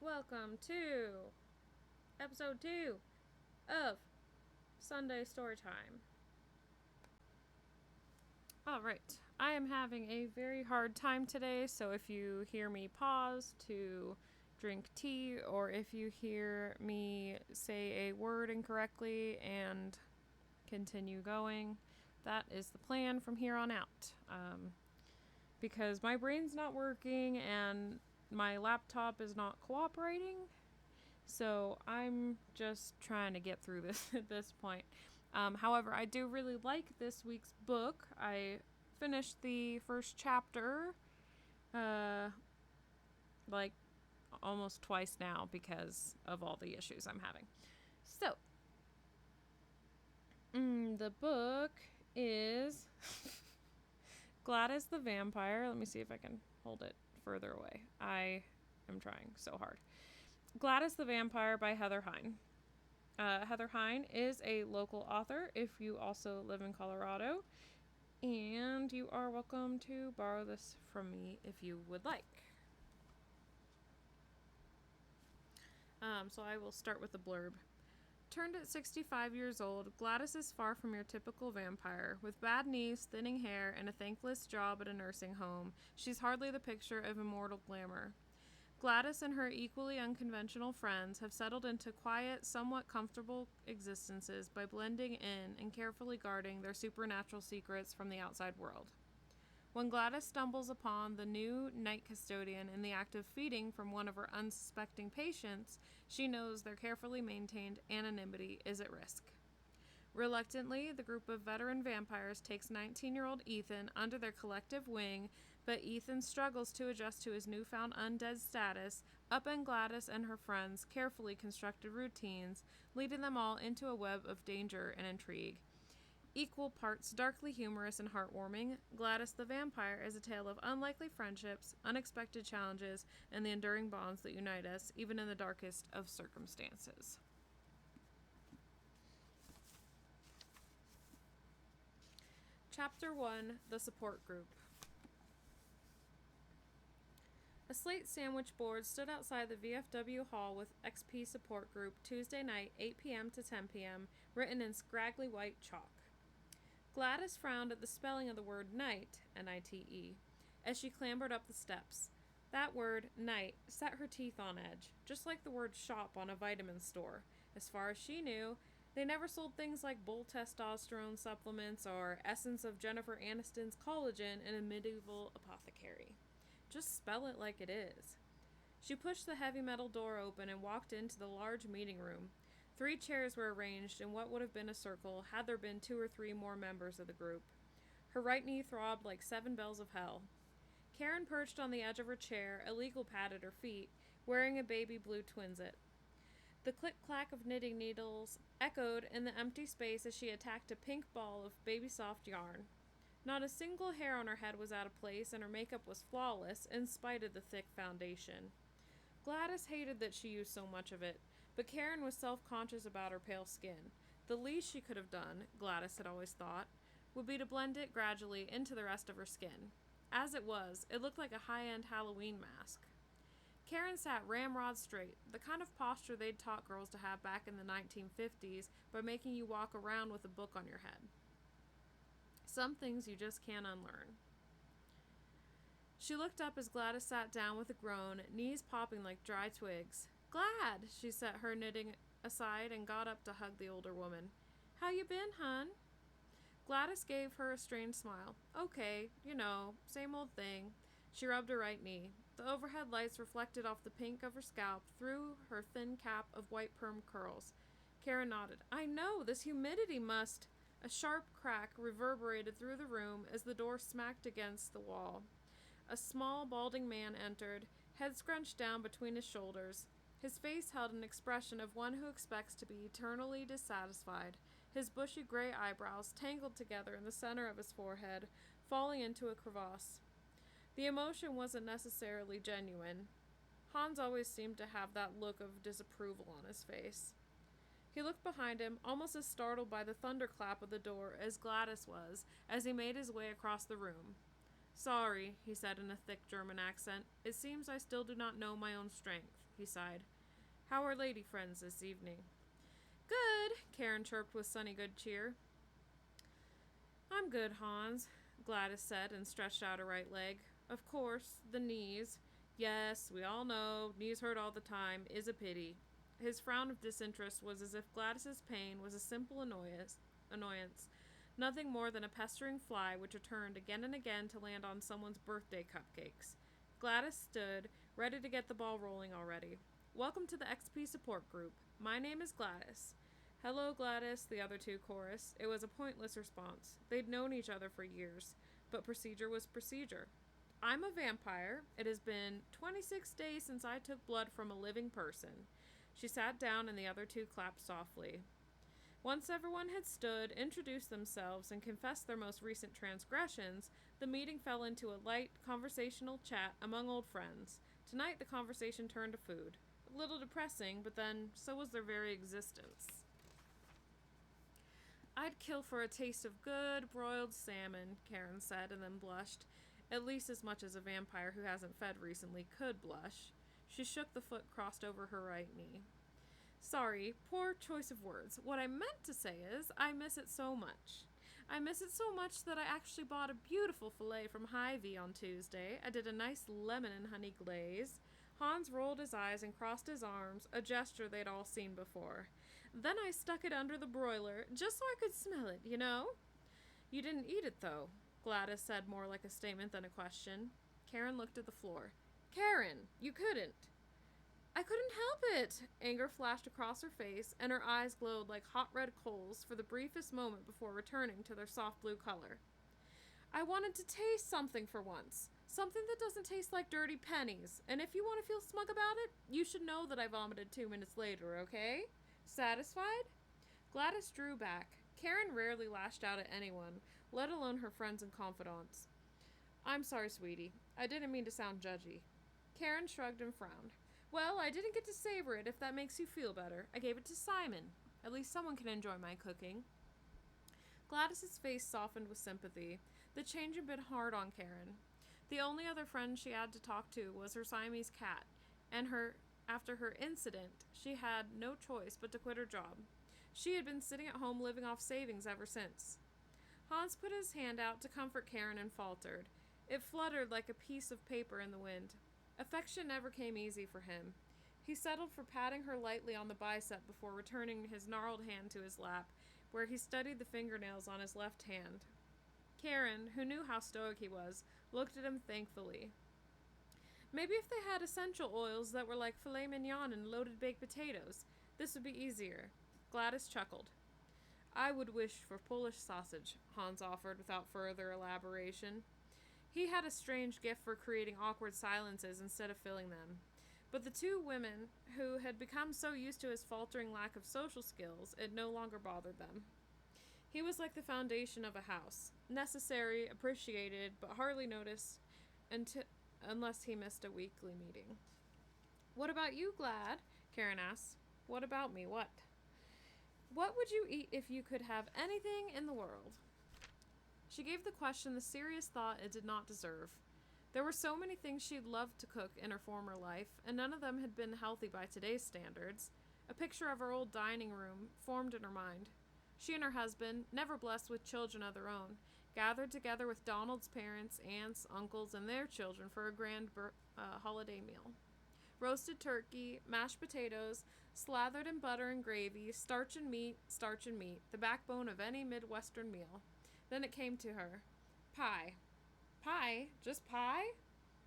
Welcome to episode 2 of Sunday Storytime. Alright, I am having a very hard time today, so if you hear me pause to drink tea, or if you hear me say a word incorrectly and continue going, that is the plan from here on out. Because my brain's not working and my laptop is not cooperating. So I'm just trying to get through this at this point. However, I do really like this week's book. I finished the first chapter like almost twice now because of all the issues I'm having. So, the book is Gladys the Vampire. Let me see if I can hold it further away. I am trying so hard. Gladys the Vampire by Heather Hein. Heather Hein is a local author if you also live in Colorado, and you are welcome to borrow this from me if you would like. So I will start with the blurb. Turned at 65 years old, Gladys is far from your typical vampire. With bad knees, thinning hair, and a thankless job at a nursing home, she's hardly the picture of immortal glamour. Gladys and her equally unconventional friends have settled into quiet, somewhat comfortable existences by blending in and carefully guarding their supernatural secrets from the outside world. When Gladys stumbles upon the new night custodian in the act of feeding from one of her unsuspecting patients, she knows their carefully maintained anonymity is at risk. Reluctantly, the group of veteran vampires takes 19-year-old Ethan under their collective wing, but Ethan struggles to adjust to his newfound undead status, upend Gladys and her friends' carefully constructed routines, leading them all into a web of danger and intrigue. Equal parts darkly humorous and heartwarming, Gladys the Vampire is a tale of unlikely friendships, unexpected challenges, and the enduring bonds that unite us, even in the darkest of circumstances. Chapter 1, The Support Group. A slate sandwich board stood outside the VFW hall with XP Support Group Tuesday night, 8 p.m. to 10 p.m., written in scraggly white chalk. Gladys frowned at the spelling of the word night, N-I-T-E, as she clambered up the steps. That word, night, set her teeth on edge, just like the word shop on a vitamin store. As far as she knew, they never sold things like bull testosterone supplements or essence of Jennifer Aniston's collagen in a medieval apothecary. Just spell it like it is. She pushed the heavy metal door open and walked into the large meeting room. 3 chairs were arranged in what would have been a circle had there been 2 or 3 more members of the group. Her right knee throbbed like 7 bells of hell. Karen perched on the edge of her chair, a legal pad at her feet, wearing a baby blue twinset. The click-clack of knitting needles echoed in the empty space as she attacked a pink ball of baby-soft yarn. Not a single hair on her head was out of place, and her makeup was flawless in spite of the thick foundation. Gladys hated that she used so much of it, but Karen was self-conscious about her pale skin. The least she could have done, Gladys had always thought, would be to blend it gradually into the rest of her skin. As it was, it looked like a high-end Halloween mask. Karen sat ramrod straight, the kind of posture they'd taught girls to have back in the 1950s by making you walk around with a book on your head. Some things you just can't unlearn. She looked up as Gladys sat down with a groan, knees popping like dry twigs. "Glad!" She set her knitting aside and got up to hug the older woman. "How you been, hun?" Gladys gave her a strained smile. "Okay, same old thing." She rubbed her right knee. The overhead lights reflected off the pink of her scalp through her thin cap of white perm curls. Karen nodded. "I know, this humidity must—" A sharp crack reverberated through the room as the door smacked against the wall. A small, balding man entered, head scrunched down between his shoulders. His face held an expression of one who expects to be eternally dissatisfied, his bushy gray eyebrows tangled together in the center of his forehead, falling into a crevasse. The emotion wasn't necessarily genuine. Hans always seemed to have that look of disapproval on his face. He looked behind him, almost as startled by the thunderclap of the door as Gladys was, as he made his way across the room. "Sorry," he said in a thick German accent. "It seems I still do not know my own strength." he sighed. How are lady friends this evening? Good, Karen chirped with sunny good cheer. I'm good, Hans, Gladys said and stretched out her right leg. Of course, the knees. Yes, we all know, knees hurt all the time, is a pity. His frown of disinterest was as if Gladys's pain was a simple annoyance, nothing more than a pestering fly which returned again and again to land on someone's birthday cupcakes. Gladys stood, ready to get the ball rolling already. Welcome to the XP support group. My name is Gladys. Hello, Gladys, the other two chorused. It was a pointless response. They'd known each other for years, but procedure was procedure. I'm a vampire. It has been 26 days since I took blood from a living person. She sat down and the other two clapped softly. Once everyone had stood, introduced themselves, and confessed their most recent transgressions, the meeting fell into a light, conversational chat among old friends. Tonight the conversation turned to food. A little depressing, but then so was their very existence. I'd kill for a taste of good broiled salmon, Karen said, and then blushed, at least as much as a vampire who hasn't fed recently could blush. She shook the foot crossed over her right knee. Sorry, poor choice of words. What I meant to say is, I miss it so much. I miss it so much that I actually bought a beautiful filet from Hy-Vee on Tuesday. I did a nice lemon and honey glaze. Hans rolled his eyes and crossed his arms, a gesture they'd all seen before. Then I stuck it under the broiler, just so I could smell it, you know? You didn't eat it, though, Gladys said, more like a statement than a question. Karen looked at the floor. Karen, you couldn't. I couldn't help it. Anger flashed across her face, and her eyes glowed like hot red coals for the briefest moment before returning to their soft blue color. I wanted to taste something for once. Something that doesn't taste like dirty pennies. And if you want to feel smug about it, you should know that I vomited 2 minutes later, okay? Satisfied? Gladys drew back. Karen rarely lashed out at anyone, let alone her friends and confidants. I'm sorry, sweetie. I didn't mean to sound judgy. Karen shrugged and frowned. Well, I didn't get to savor it, if that makes you feel better. I gave it to Simon. At least someone can enjoy my cooking. Gladys's face softened with sympathy. The change had been hard on Karen. The only other friend she had to talk to was her Siamese cat, and after her incident, she had no choice but to quit her job. She had been sitting at home living off savings ever since. Hans put his hand out to comfort Karen and faltered. It fluttered like a piece of paper in the wind. Affection never came easy for him. He settled for patting her lightly on the bicep before returning his gnarled hand to his lap, where he studied the fingernails on his left hand. Karen, who knew how stoic he was, looked at him thankfully. Maybe if they had essential oils that were like filet mignon and loaded baked potatoes, this would be easier. Gladys chuckled. I would wish for Polish sausage, Hans offered without further elaboration. He had a strange gift for creating awkward silences instead of filling them. But the two women, who had become so used to his faltering lack of social skills, it no longer bothered them. He was like the foundation of a house, necessary, appreciated, but hardly noticed unless he missed a weekly meeting. What about you, Glad? Karen asked. What about me? What? What would you eat if you could have anything in the world? She gave the question the serious thought it did not deserve. There were so many things she'd loved to cook in her former life, and none of them had been healthy by today's standards. A picture of her old dining room formed in her mind. She and her husband, never blessed with children of their own, gathered together with Donald's parents, aunts, uncles, and their children for a grand holiday meal. Roasted turkey, mashed potatoes, slathered in butter and gravy, starch and meat, the backbone of any Midwestern meal. Then it came to her. Pie. Pie? Just pie?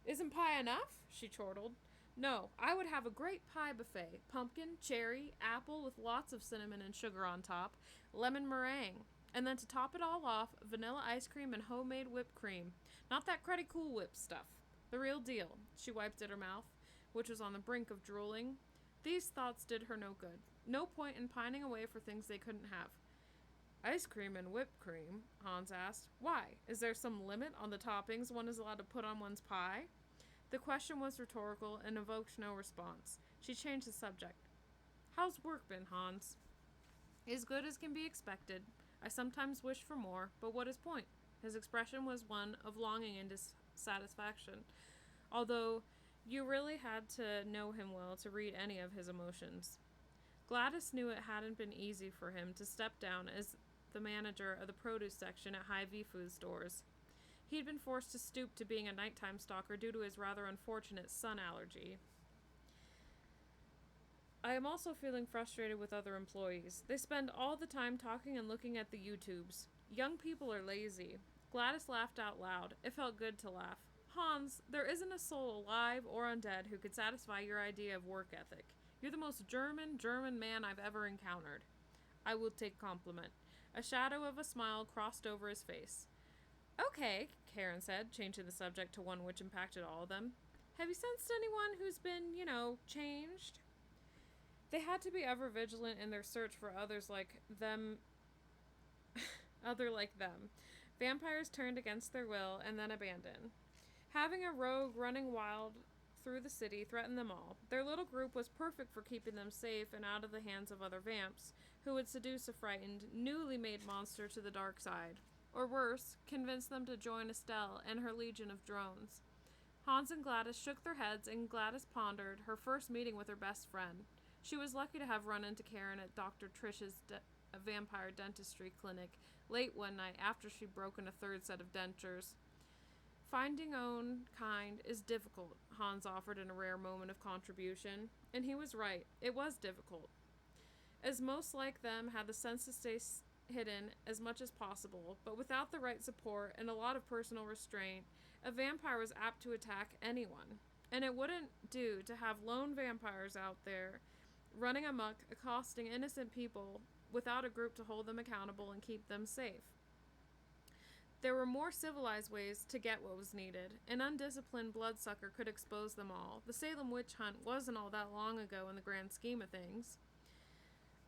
Isn't pie enough? She chortled. No, I would have a great pie buffet. Pumpkin, cherry, apple with lots of cinnamon and sugar on top, lemon meringue. And then to top it all off, vanilla ice cream and homemade whipped cream. Not that cruddy Cool Whip stuff. The real deal. She wiped at her mouth, which was on the brink of drooling. These thoughts did her no good. No point in pining away for things they couldn't have. Ice cream and whipped cream? Hans asked. Why? Is there some limit on the toppings one is allowed to put on one's pie? The question was rhetorical and evoked no response. She changed the subject. How's work been, Hans? As good as can be expected. I sometimes wish for more, but what is point? His expression was one of longing and dissatisfaction. Although You really had to know him well to read any of his emotions. Gladys knew it hadn't been easy for him to step down as the manager of the produce section at Hy-Vee food stores. He'd been forced to stoop to being a nighttime stalker due to his rather unfortunate sun allergy. I am also feeling frustrated with other employees. They spend all the time talking and looking at the YouTubes. Young people are lazy. Gladys laughed out loud. It felt good to laugh. Hans, there isn't a soul alive or undead who could satisfy your idea of work ethic. You're the most German man I've ever encountered. I will take compliment. A shadow of a smile crossed over his face. Okay, Karen said, changing the subject to one which impacted all of them. Have you sensed anyone who's been, changed? They had to be ever vigilant in their search for others like them. Vampires turned against their will and then abandoned. Having a rogue running wild through the city threatened them all. Their little group was perfect for keeping them safe and out of the hands of other vamps, who would seduce a frightened, newly made monster to the dark side. Or worse, convince them to join Estelle and her legion of drones. Hans and Gladys shook their heads, and Gladys pondered her first meeting with her best friend. She was lucky to have run into Karen at Dr. Trish's vampire dentistry clinic late one night after she'd broken a third set of dentures. Finding own kind is difficult, Hans offered in a rare moment of contribution, and he was right. It was difficult. As most like them had the sense to stay hidden as much as possible, but without the right support and a lot of personal restraint, a vampire was apt to attack anyone. And it wouldn't do to have lone vampires out there running amok, accosting innocent people without a group to hold them accountable and keep them safe. There were more civilized ways to get what was needed. An undisciplined bloodsucker could expose them all. The Salem witch hunt wasn't all that long ago in the grand scheme of things.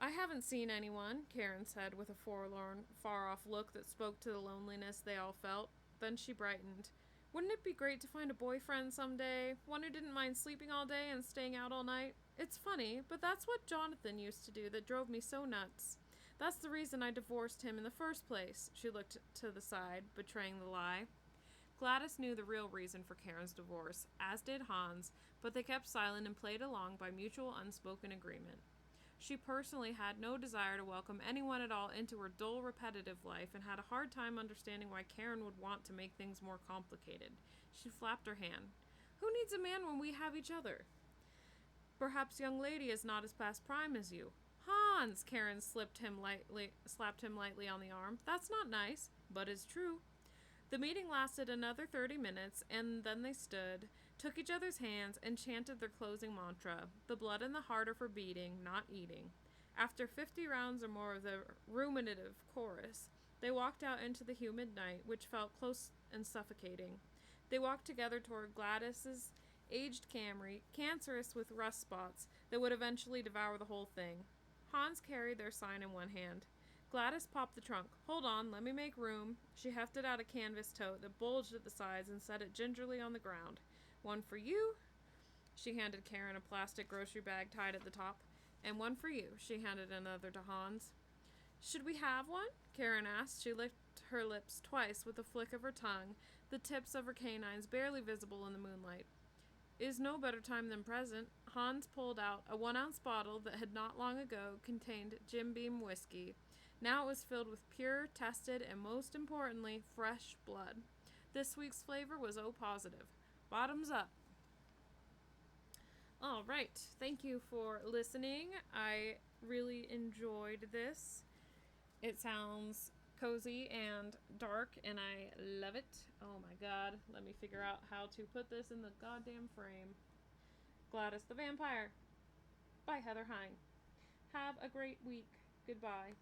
I haven't seen anyone, Karen said with a forlorn, far-off look that spoke to the loneliness they all felt. Then she brightened. Wouldn't it be great to find a boyfriend someday? One who didn't mind sleeping all day and staying out all night? It's funny, but that's what Jonathan used to do that drove me so nuts. That's the reason I divorced him in the first place. She looked to the side, betraying the lie. Gladys knew the real reason for Karen's divorce, as did Hans, but they kept silent and played along by mutual unspoken agreement. She personally had no desire to welcome anyone at all into her dull, repetitive life and had a hard time understanding why Karen would want to make things more complicated. She flapped her hand. Who needs a man when we have each other? Perhaps young lady is not as past prime as you. Hans, Karen slapped him lightly on the arm. That's not nice, but it's true. The meeting lasted another 30 minutes, and then they stood, took each other's hands, and chanted their closing mantra. The blood in the heart are for beating, not eating. After 50 rounds or more of the ruminative chorus, they walked out into the humid night, which felt close and suffocating. They walked together toward Gladys's aged Camry, cancerous with rust spots that would eventually devour the whole thing. Hans carried their sign in one hand. Gladys popped the trunk. Hold on, let me make room. She hefted out a canvas tote that bulged at the sides and set it gingerly on the ground. One for you. She handed Karen a plastic grocery bag tied at the top. And one for you. She handed another to Hans. Should we have one? Karen asked. She licked her lips twice with a flick of her tongue, the tips of her canines barely visible in the moonlight. Is no better time than present. Hans pulled out a 1-ounce bottle that had not long ago contained Jim Beam whiskey. Now it was filled with pure, tested, and most importantly, fresh blood. This week's flavor was O positive. Bottoms up. All right. Thank you for listening. I really enjoyed this. It sounds cozy and dark, and I love it. Oh my god. Let me figure out how to put this in the goddamn frame. Gladys the Vampire by Heather Hein. Have a great week. Goodbye.